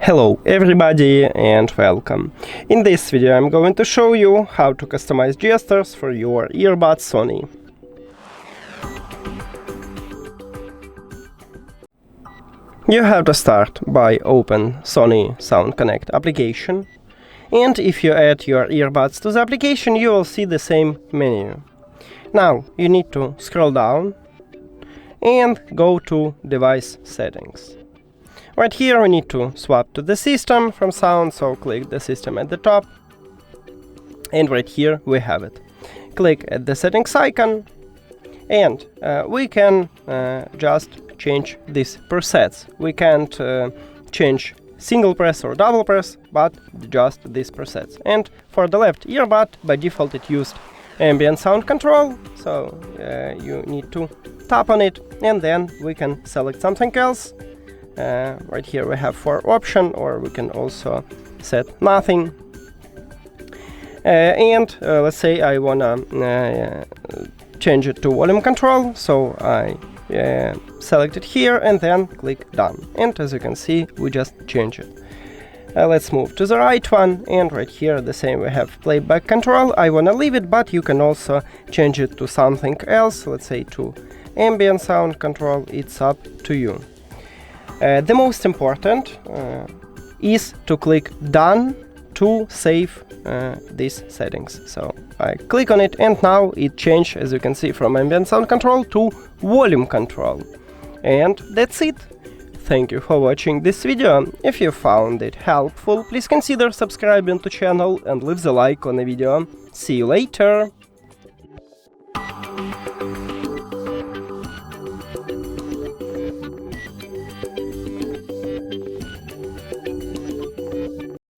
Hello everybody and welcome. In this video I'm going to show you how to customize gestures for your earbuds Sony. You have to start by open Sony Sound Connect application, and if you add your earbuds to the application you will see the same menu. Now you need to scroll down and go to device settings. Right here we need to swap to the system from sound, so click the system at the top, and right here we have it. Click at the settings icon, and we can just change these presets. We can't change single press or double press, but just these presets. And for the left earbud, by default it used ambient sound control, so you need to tap on it, and then we can select something else. Right here we have 4 options, or we can also set nothing. And let's say I wanna change it to volume control, so I select it here and then click done. And as you can see, we just change it. Let's move to the right one, and right here the same, we have playback control. I wanna leave it, but you can also change it to something else, let's say to ambient sound control. It's up to you. The most important is to click done to save these settings. So I click on it, and now it changed, as you can see, from ambient sound control to volume control. And that's it. Thank you for watching this video. If you found it helpful, please consider subscribing to the channel and leave the like on the video. See you later!